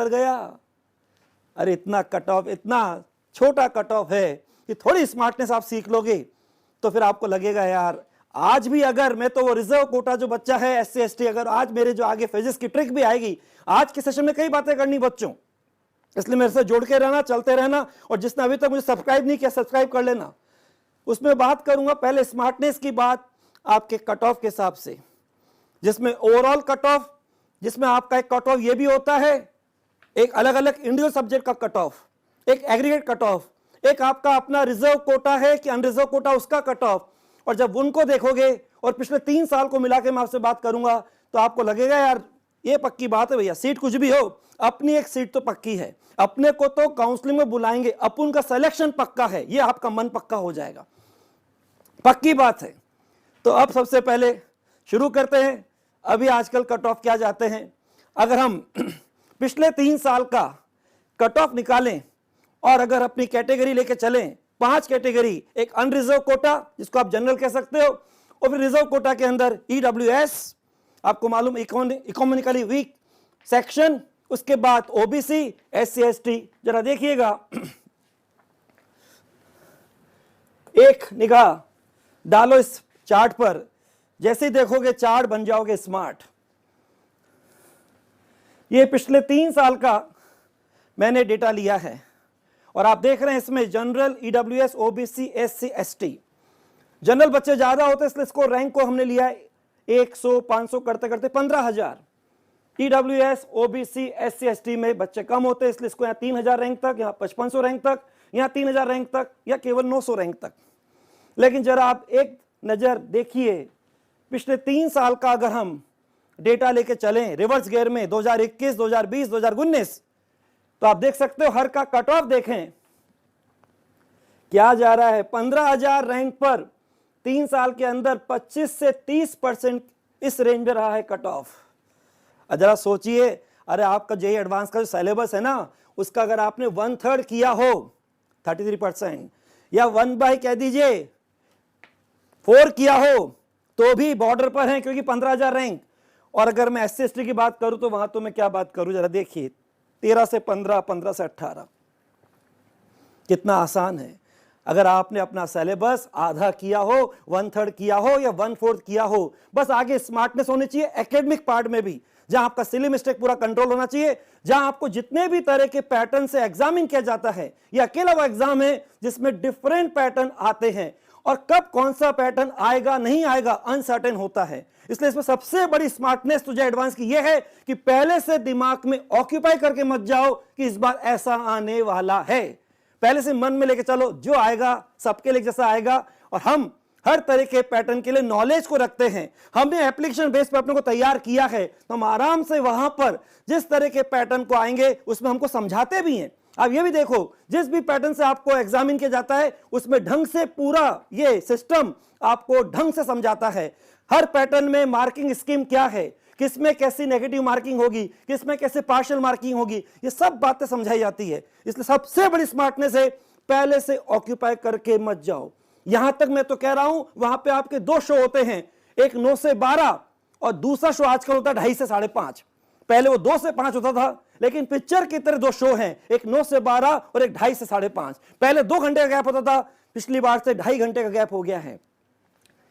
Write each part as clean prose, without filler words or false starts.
उतर गया। अरे इतना कट ऑफ, इतना छोटा कट ऑफ है कि थोड़ी स्मार्टनेस आप सीख लोगे तो फिर आपको लगेगा यार आज भी अगर मैं तो वो रिजर्व कोटा जो बच्चा है SC ST, अगर आज मेरे जो आगे फिजिक्स की ट्रिक भी आएगी, आज के सेशन में कई बातें करनी बच्चों, इसलिए मेरे से जुड़ के रहना, चलते रहना, और जिसने अभी तक मुझे सब्सक्राइब नहीं किया सब्सक्राइब कर लेना। उसमें बात करूंगा पहले स्मार्टनेस की बात आपके कट ऑफ के हिसाब से, जिसमें ओवरऑल कट ऑफ, जिसमें आपका एक कट ऑफ ये भी होता है, एक अलग अलग इंडिविजुअल सब्जेक्ट का कट ऑफ, एक एग्रीगेट कट ऑफ, एक आपका अपना रिजर्व कोटा है कि अनरिजर्व कोटा उसका कट ऑफ। और जब उनको देखोगे और पिछले 3 साल को मिला के मैं आपसे बात करूंगा तो आपको लगेगा यार ये पक्की बात है भैया, सीट कुछ भी हो अपनी एक सीट तो पक्की है, अपने को तो काउंसलिंग में बुलाएंगे, अपन का सिलेक्शन पक्का है, ये आपका मन पक्का हो जाएगा, पक्की बात है। तो अब सबसे पहले शुरू करते हैं। अभी आजकल कट ऑफ क्या जाते हैं, अगर हम पिछले 3 साल का कट ऑफ निकालें और अगर अपनी कैटेगरी लेके चलें, 5 कैटेगरी, एक अनरिजर्व कोटा जिसको आप जनरल कह सकते हो, और फिर रिजर्व कोटा के अंदर EWS, आपको मालूम इकोनॉमिकली वीक सेक्शन, उसके बाद OBC, SC ST। जरा देखिएगा, एक निगाह डालो इस चार्ट पर, जैसे ही देखोगे चार्ट बन जाओगे स्मार्ट। ये पिछले 3 साल का मैंने डेटा लिया है और आप देख रहे हैं इसमें general, EWS, OBC, SC ST। General बच्चे ज्यादा होते हैं इसलिए इसको रैंक को हमने लिया है 100 500 करते करते 15,000। EWS, OBC, SC ST में बच्चे कम होते हैं इसलिए इसको यहाँ 3,000 रैंक तक, यहाँ 5500 रैंक तक, यहाँ 3,000 रैंक तक, या केवल 900 रैंक तक। लेकिन जरा आप एक नजर देखिए पिछले 3 साल का अगर हम डेटा लेके चलें रिवर्स गियर में 2021, 2020, 2019, तो आप देख सकते हो हर का कट ऑफ देखें क्या जा रहा है। 15,000 रैंक पर 3 साल के अंदर 25 से 30% इस रेंज में रहा है कट ऑफ। जरा सोचिए, अरे आपका JEE एडवांस का जो सिलेबस है ना, उसका अगर आपने 1/3 किया हो 33%, या 1/, कह दीजिए 4 किया हो, तो भी बॉर्डर पर है क्योंकि 15,000 रैंक। और अगर मैं SC ST की बात करूं तो वहां तो मैं क्या बात करूं, जरा देखिए 13 से 15, 15 से 18, कितना आसान है। अगर आपने अपना सिलेबस आधा किया हो, 1/3 किया हो, या 1/4 किया हो, बस आगे स्मार्टनेस होनी चाहिए एकेडमिक पार्ट में भी, जहां आपका सिली मिस्टेक पूरा कंट्रोल होना चाहिए, जहां आपको जितने भी तरह के पैटर्न से एग्जामिन किया जाता है, ये अकेला वो एग्जाम है जिसमें डिफरेंट पैटर्न आते हैं और कब कौन सा पैटर्न आएगा नहीं आएगा अनसर्टेन होता है। इसलिए इसमें सबसे बड़ी स्मार्टनेस तुझे एडवांस की यह है कि पहले से दिमाग में ऑक्यूपाई करके मत जाओ कि इस बार ऐसा आने वाला है, पहले से मन में लेके चलो जो आएगा सबके लिए जैसा आएगा। और हम हर तरह के पैटर्न के लिए नॉलेज को रखते हैं, हमने एप्लीकेशन बेस पर अपने को तैयार किया है, तो हम आराम से वहां पर जिस तरह के पैटर्न को आएंगे उसमें हमको समझाते भी हैं। आप ये भी देखो, जिस भी पैटर्न से आपको एग्जामिन किया जाता है उसमें ढंग से पूरा ये सिस्टम आपको ढंग से समझाता है। हर पैटर्न में मार्किंग स्कीम क्या है, किसमें कैसी नेगेटिव मार्किंग होगी, किसमें कैसे पार्शियल मार्किंग होगी, ये सब बातें समझाई जाती है। इसलिए सबसे बड़ी स्मार्टनेस है पहले से ऑक्यूपाई करके मत जाओ। यहां तक मैं तो कह रहा हूं वहां पे आपके 2 शो होते हैं, एक 9 से 12 और दूसरा शो आजकल होता है 2:30 से 5:30। पहले वो 2 से 5 होता था, लेकिन पिक्चर की तरह 2 शो हैं, एक 9 से 12 और एक 2:30 से 5:30। पहले 2 घंटे का गैप होता था, पिछली बार से 2.5 घंटे का गैप हो गया है।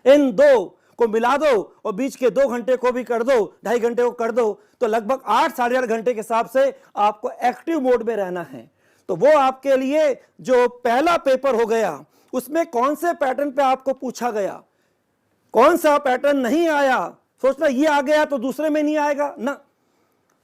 इन 2 को मिला दो और बीच के 2 घंटे को भी कर दो, 2.5 घंटे को कर दो, तो लगभग 8 साढ़े 8 घंटे के हिसाब से आपको एक्टिव मोड में रहना है। तो वो आपके लिए जो पहला पेपर हो गया उसमें कौन से पैटर्न पे आपको पूछा गया, कौन सा पैटर्न नहीं आया, सोचना ये आ गया तो दूसरे में नहीं आएगा ना,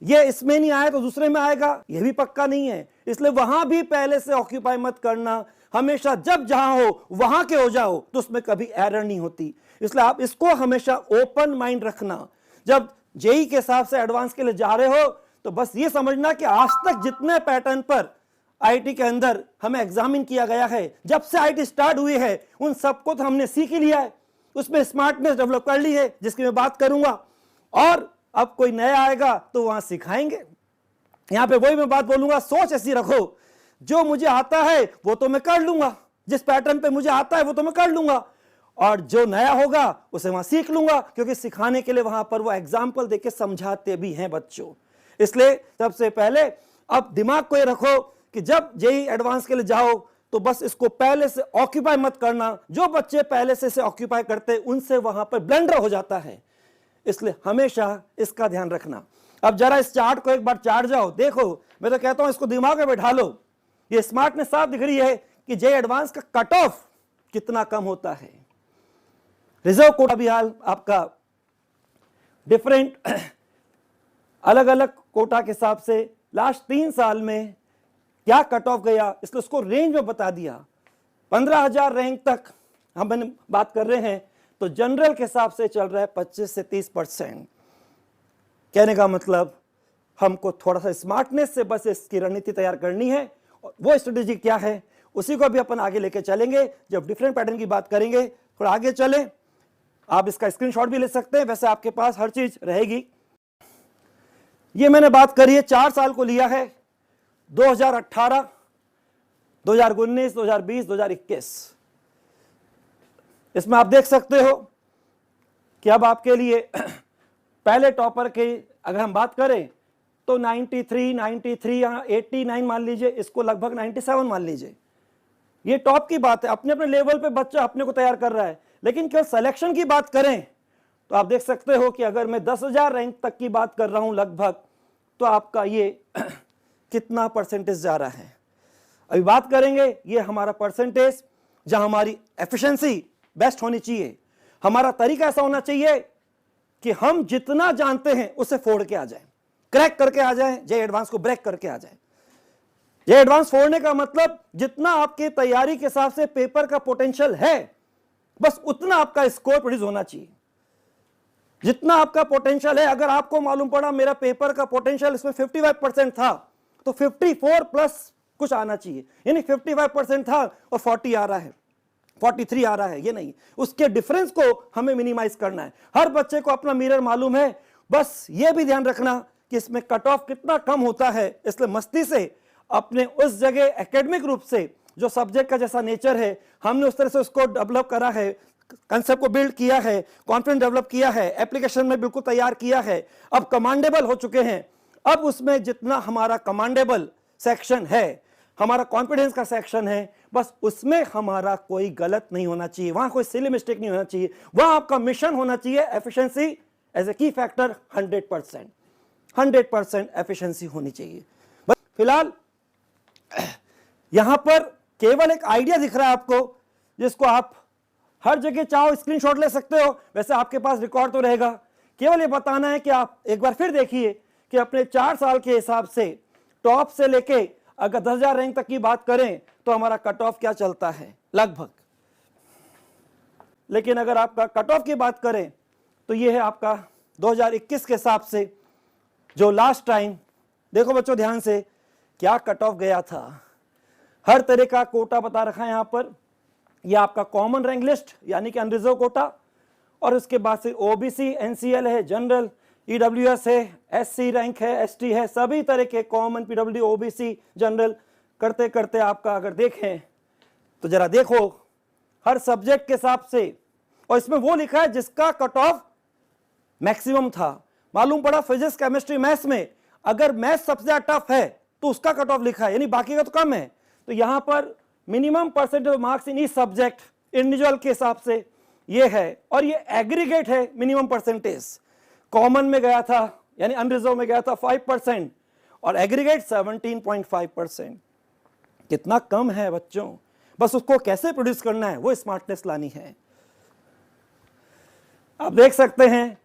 ये इसमें नहीं आया तो दूसरे में आएगा, ये भी पक्का नहीं है। इसलिए वहां भी पहले से ऑक्यूपाई मत करना, हमेशा जब जहां हो वहां के हो जाओ, तो उसमें कभी एरर नहीं होती। इसलिए आप इसको हमेशा ओपन माइंड रखना। जब JEE के हिसाब से एडवांस के लिए जा रहे हो तो बस ये समझना कि आज तक जितने पैटर्न पर IIT के अंदर हमें एग्जामिन किया गया है, जब से IIT स्टार्ट हुई है उन सबको तो हमने सीख ही लिया है, उसमें स्मार्टनेस डेवलप कर ली है जिसकी मैं बात करूंगा। और अब कोई नया आएगा तो वहां सिखाएंगे। यहां पे वही मैं बात बोलूंगा, सोच ऐसी रखो जो मुझे आता है वो तो मैं कर लूंगा, जिस पैटर्न पे मुझे आता है वो तो मैं कर लूंगा, और जो नया होगा उसे वहां सीख लूंगा, क्योंकि सिखाने के लिए वहां पर वो एग्जाम्पल देके समझाते भी हैं बच्चों। इसलिए सबसे पहले अब दिमाग को ये रखो कि जब जेईई एडवांस के लिए जाओ तो बस इसको पहले से ऑक्यूपाई मत करना। जो बच्चे पहले से इसे ऑक्यूपाई करते उनसे वहां पर ब्लंडर हो जाता है, इसलिए हमेशा इसका ध्यान रखना। अब जरा इस चार्ट को एक बार चाट जाओ, देखो मैं तो कहता हूं इसको दिमाग में बैठा लो। ये स्मार्टनेस साफ दिख रही है कि जेईई एडवांस का कट ऑफ कितना कम होता है। रिजर्व कोटा भी हाल आपका डिफरेंट अलग अलग कोटा के हिसाब से लास्ट 3 साल में क्या कट ऑफ गया, इसलिए उसको रेंज में बता दिया। 15,000 रैंक तक हम बात कर रहे हैं तो जनरल के हिसाब से चल रहा है 25 से 30%। कहने का मतलब हमको थोड़ा सा स्मार्टनेस से बस इसकी रणनीति तैयार करनी है, और वो स्ट्रेटेजी क्या है उसी को भी अपन आगे लेके चलेंगे जब डिफरेंट पैटर्न की बात करेंगे। थोड़ा आगे चले, आप इसका स्क्रीनशॉट भी ले सकते हैं, वैसे आपके पास हर चीज रहेगी। ये मैंने बात करी है 4 साल को लिया है, 2018, 2019, 2020, 2021। इसमें आप देख सकते हो कि अब आपके लिए पहले टॉपर की अगर हम बात करें तो 93 या 89 मान लीजिए, इसको लगभग 97 मान लीजिए। ये टॉप की बात है, अपने अपने लेवल पे बच्चा अपने को तैयार कर रहा है। लेकिन केवल सिलेक्शन की बात करें तो आप देख सकते हो कि अगर मैं 10,000 रैंक तक की बात कर रहा हूं लगभग, तो आपका ये कितना परसेंटेज जा रहा है। अभी बात करेंगे ये हमारा परसेंटेज, जहां हमारी एफिशिएंसी बेस्ट होनी चाहिए। हमारा तरीका ऐसा होना चाहिए कि हम जितना जानते हैं उसे फोड़ के आ जाए, क्रैक करके आ जाए, जेईई एडवांस को ब्रेक करके आ जाए। जेईई एडवांस फोड़ने का मतलब जितना आपके तैयारी के हिसाब से पेपर का पोटेंशियल है बस उतना आपका स्कोर प्रोड्यूस होना चाहिए। जितना आपका पोटेंशियल है, अगर आपको मालूम पड़ा मेरा पेपर का पोटेंशियल इसमें 55% था तो 54 प्लस कुछ आना चाहिए, यानी 55% था और 40 आ रहा है, 43 आ रहा है, ये नहीं, उसके डिफरेंस को हमें मिनिमाइज करना है। हर बच्चे को अपना मिरर मालूम है, बस ये भी ध्यान रखना कि इसमें कट ऑफ कितना कम होता है। इसलिए मस्ती से अपने उस जगह एकेडमिक रूप से जो सब्जेक्ट का जैसा नेचर है हमने उस तरह से उसको डेवलप करा है, कंसेप्ट को बिल्ड किया है, कॉन्फिडेंस डेवलप किया है, एप्लीकेशन में बिल्कुल तैयार किया है, अब कमांडेबल हो चुके हैं। अब उसमें जितना हमारा कमांडेबल सेक्शन है, हमारा कॉन्फिडेंस का सेक्शन है, बस उसमें हमारा कोई गलत नहीं होना चाहिए, वहां कोई सिली मिस्टेक नहीं होना चाहिए, वहां आपका मिशन होना चाहिए एफिशिएंसी एज ए की फैक्टर 100% एफिशिएंसी होनी चाहिए। बस फिलहाल यहां पर केवल एक आइडिया दिख रहा है आपको, जिसको आप हर जगह चाहो स्क्रीनशॉट ले सकते हो, वैसे आपके पास रिकॉर्ड तो रहेगा। केवल ये बताना है कि आप एक बार फिर देखिए कि अपने 4 साल के हिसाब से टॉप से लेके अगर 10,000 रैंक तक की बात करें तो हमारा कट ऑफ क्या चलता है लगभग। लेकिन अगर आपका कट ऑफ की बात करें तो ये है आपका 2021 के हिसाब से जो लास्ट टाइम, देखो बच्चों ध्यान से क्या कट ऑफ गया था। हर तरह का कोटा बता रखा है यहां पर। यह आपका कॉमन रैंक लिस्ट यानी कि अनरिजर्व कोटा, और उसके बाद से ओबीसी, एनसीएल है, जनरल, ईडब्ल्यूएस है, एससी रैंक है, एसटी है, सभी तरह के कॉमन, पीडब्ल्यू, ओबीसी, जनरल करते करते आपका अगर देखें तो जरा देखो हर सब्जेक्ट के हिसाब से, और इसमें वो लिखा है जिसका कट ऑफ मैक्सिमम था। मालूम पड़ा फिजिक्स, केमिस्ट्री, मैथ्स में अगर मैथ्स सबसे ज्यादा टफ है तो उसका कट ऑफ लिखा है, यानी बाकी का तो कम है। तो यहां पर minimum percentage marks in each subject individual के हिसाब से ये है, और ये एग्रीगेट है मिनिमम परसेंटेज। कॉमन में गया था यानी अनरिजर्व में गया था 5% और एग्रीगेट 17.5%। कितना कम है बच्चों, बस उसको कैसे प्रोड्यूस करना है वो स्मार्टनेस लानी है। आप देख सकते हैं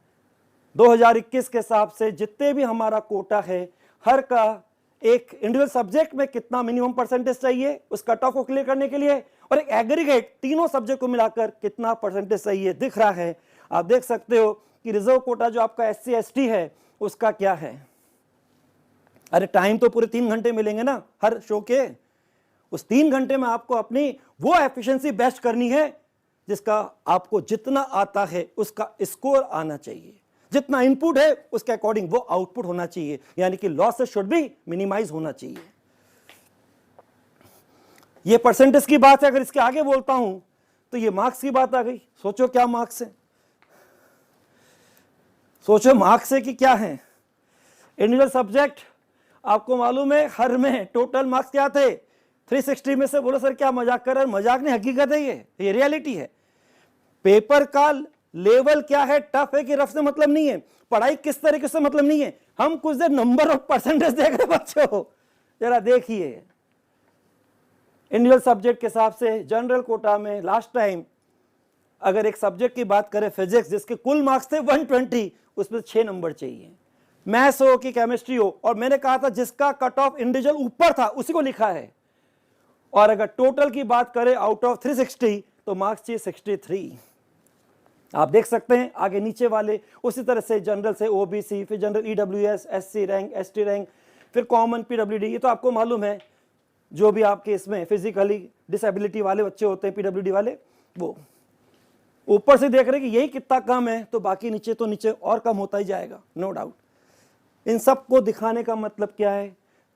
2021 के हिसाब से जितने भी हमारा कोटा है, हर का एक इंडिविजुअल सब्जेक्ट में कितना मिनिमम परसेंटेज चाहिए उस कट ऑफ को क्लियर करने के लिए, और एक एग्रीगेट तीनों सब्जेक्ट को मिलाकर कितना परसेंटेज चाहिए दिख रहा है। आप देख सकते हो कि रिजर्व कोटा जो आपका एससी एसटी है उसका क्या है। अरे टाइम तो पूरे 3 घंटे मिलेंगे ना हर शो के, उस 3 घंटे में आपको अपनी वो एफिशिएंसी बेस्ट करनी है जिसका आपको जितना आता है उसका स्कोर आना चाहिए, जितना इनपुट है उसके अकॉर्डिंग वो आउटपुट होना चाहिए, यानी कि लॉसेस शुड भी मिनिमाइज होना चाहिए। ये परसेंटेज की बात है। अगर इसके आगे बोलता हूं तो ये मार्क्स की बात आ गई। सोचो क्या मार्क्स है, सोचो मार्क्स है कि क्या है। इंडिविजुअल सब्जेक्ट आपको मालूम है हर में टोटल मार्क्स क्या थे 360 में से। बोलो सर क्या मजाक कर रहे हैं? मजाक नहीं, हकीकत है, ये रियलिटी है। पेपर का लेवल क्या है, टफ है कि रफ से मतलब नहीं है, पढ़ाई किस तरीके से मतलब नहीं है, हम कुछ देर नंबर और परसेंटेज देख रहे बच्चों। जरा देखिए इंडिविजुअल सब्जेक्ट के हिसाब से जनरल कोटा में लास्ट टाइम अगर एक सब्जेक्ट की बात करें फिजिक्स, जिसके कुल मार्क्स थे 120, उसमें 6 नंबर चाहिए। मैथ्स हो कि केमिस्ट्री हो, और मैंने कहा था जिसका कट ऑफ इंडिविजुअल ऊपर था उसी को लिखा है। और अगर टोटल की बात करें आउट ऑफ 360 तो मार्क्स चाहिए 63। आप देख सकते हैं आगे नीचे वाले उसी तरह से जनरल से ओबीसी, फिर general EWS, SC rank, ST rank, फिर कॉमन पीडब्ल्यूडी। ये तो आपको मालूम है जो भी आपके इसमें फिजिकली डिसेबिलिटी वाले बच्चे होते हैं पीडब्ल्यूडी वाले, वो ऊपर से देख रहे हैं कि यही कितना कम है तो बाकी नीचे तो नीचे और कम होता ही जाएगा, नो डाउट। इन सब को दिखाने का मतलब क्या है,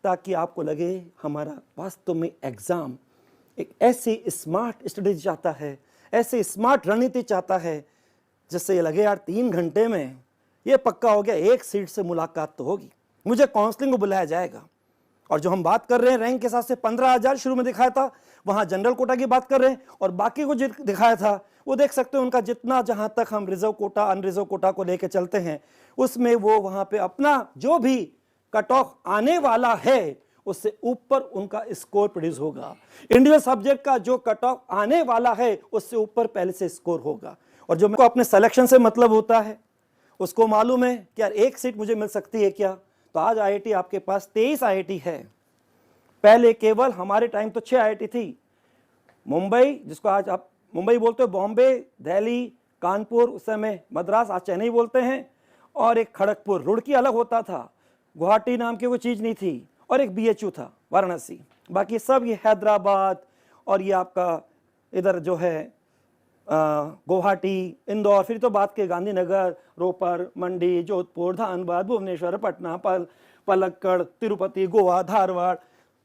ताकि आपको लगे हमारा वास्तव में एग्जाम एक ऐसी स्मार्ट स्ट्रेटेजी चाहता है, ऐसे स्मार्ट रणनीति चाहता है जिससे ये लगे यार 3 घंटे में ये पक्का हो गया, एक सीट से मुलाकात तो होगी, मुझे काउंसलिंग को बुलाया जाएगा। और जो हम बात कर रहे हैं रैंक के हिसाब से 15,000 शुरू में दिखाया था, वहां जनरल कोटा की बात कर रहे हैं, और बाकी को जो दिखाया था वो देख सकते हो उनका जितना, जहां तक हम रिजर्व कोटा अनरिजर्व कोटा को लेकर चलते हैं उसमें वो वहां पे अपना जो भी कट ऑफ आने वाला है उससे ऊपर उनका स्कोर प्रोड्यूस होगा। इंडिविजुअल सब्जेक्ट का जो कट ऑफ आने वाला है उससे ऊपर पहले से स्कोर होगा। और जो मेरे को अपने सिलेक्शन से मतलब होता है उसको मालूम है कि यार एक सीट मुझे मिल सकती है क्या, तो आज आईआईटी आपके पास 23 आईआईटी है। पहले केवल हमारे टाइम तो 6 आईआईटी थी। मुंबई, जिसको आज आप मुंबई बोलते हो, बॉम्बे, दिल्ली, कानपुर, उस समय मद्रास, आज चेन्नई बोलते हैं, और एक खड़गपुर, रुड़की अलग होता था, गुवाहाटी नाम की कोई चीज़ नहीं थी, और एक बीएचयू था वाराणसी। बाकी सब ये हैदराबाद और ये आपका इधर जो है गुवाहाटी, इंदौर, फिर तो बात के गांधीनगर, रोपर, मंडी, जोधपुर, धनबाद, भुवनेश्वर, पटना, पलक्कड़, तिरुपति, गोवा, धारवाड़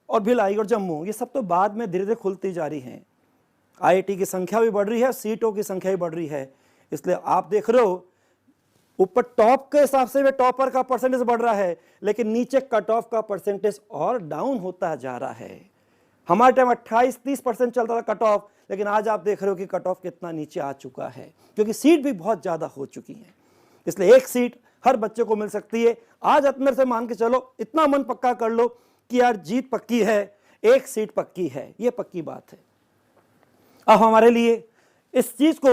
और भिलाई और जम्मू, ये सब तो बाद में धीरे धीरे खुलती जा रही हैं। आईआईटी की संख्या भी बढ़ रही है, सीटों की संख्या भी बढ़ रही है। इसलिए आप देख रहे हो ऊपर टॉप के हिसाब से भी टॉपर का परसेंटेज बढ़ रहा है, लेकिन नीचे कट ऑफ का परसेंटेज और डाउन होता जा रहा है। हमारे टाइम 28-30% चलता था कट ऑफ, लेकिन आज आप देख रहे हो कि कट ऑफ कितना नीचे आ चुका है, क्योंकि सीट भी बहुत ज्यादा हो चुकी है। इसलिए एक सीट हर बच्चे को मिल सकती है। आज अपने से मान के चलो, इतना मन पक्का कर लो कि यार जीत पक्की है, एक सीट पक्की है, ये पक्की बात है। अब हमारे लिए इस चीज को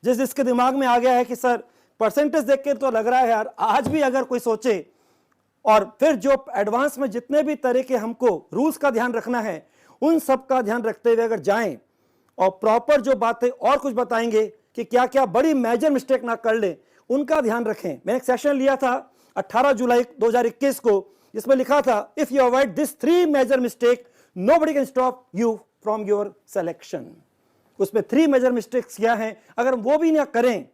जिसके दिमाग में आ गया है कि सर परसेंटेज देख के तो लग रहा है यार, आज भी अगर कोई सोचे और फिर जो एडवांस में जितने भी तरह के हमको रूल्स का ध्यान रखना है उन सब का ध्यान रखते हुए अगर जाएं और प्रॉपर जो बातें और कुछ बताएंगे कि क्या क्या बड़ी मेजर मिस्टेक ना कर ले, उनका ध्यान रखें। मैंने एक सेशन लिया था 18 जुलाई 2021 को, जिसमें लिखा था if you avoid this 3 major mistake nobody can stop you from your selection. उसमें 3 मेजर मिस्टेक्स क्या हैं, अगर वो भी ना करें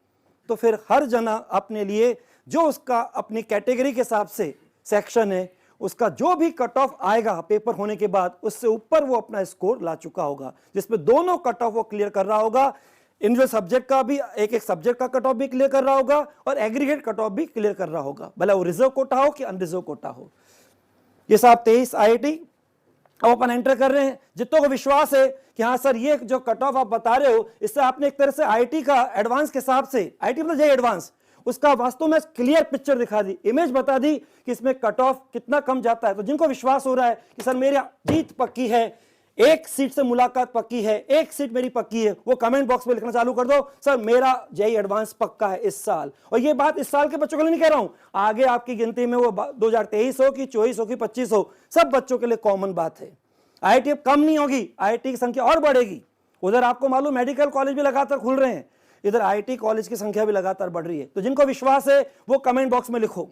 तो फिर हर जना अपने लिए जो उसका अपनी कैटेगरी के हिसाब से सेक्शन है उसका जो भी कट ऑफ आएगा पेपर होने के बाद उससे ऊपर वो अपना स्कोर ला चुका होगा, जिसमें दोनों कट ऑफ वो क्लियर कर रहा होगा। इंडिविजुअल सब्जेक्ट का भी एक सब्जेक्ट का कट ऑफ भी क्लियर कर रहा होगा और एग्रीगेट कट ऑफ भी क्लियर कर रहा होगा, भले वो रिजर्व कोटा हो कि अनरिजर्व कोटा हो। ये साहब 23 आईआईटी अब अपन एंटर कर रहे हैं। जितनों को विश्वास है कि हाँ सर ये जो कट ऑफ आप बता रहे हो इससे आपने एक तरह से आईआईटी का एडवांस के हिसाब से, आईआईटी मतलब जे एडवांस, उसका वास्तव में क्लियर पिक्चर दिखा दी, इमेज बता दी कि इसमें कट ऑफ कितना कम जाता है। तो जिनको विश्वास हो रहा है कि सर मेरी जीत पक्की है, एक सीट से मुलाकात पक्की है, एक सीट मेरी पक्की है, वो कमेंट बॉक्स में लिखना चालू कर दो, सर मेरा जेईई एडवांस पक्का है इस साल। और ये बात इस साल के बच्चों के लिए नहीं कह रहा हूं, आगे आपकी गिनती में वो 2023 हो कि 24 हो कि 25 हो, सब बच्चों के लिए कॉमन बात है। आईआईटी अब कम नहीं होगी, आईआईटी की संख्या और बढ़ेगी। उधर आपको मालूम मेडिकल कॉलेज भी लगातार खुल रहे हैं, इधर आईआईटी कॉलेज की संख्या भी लगातार बढ़ रही है। तो जिनको विश्वास है वो कमेंट बॉक्स में लिखो।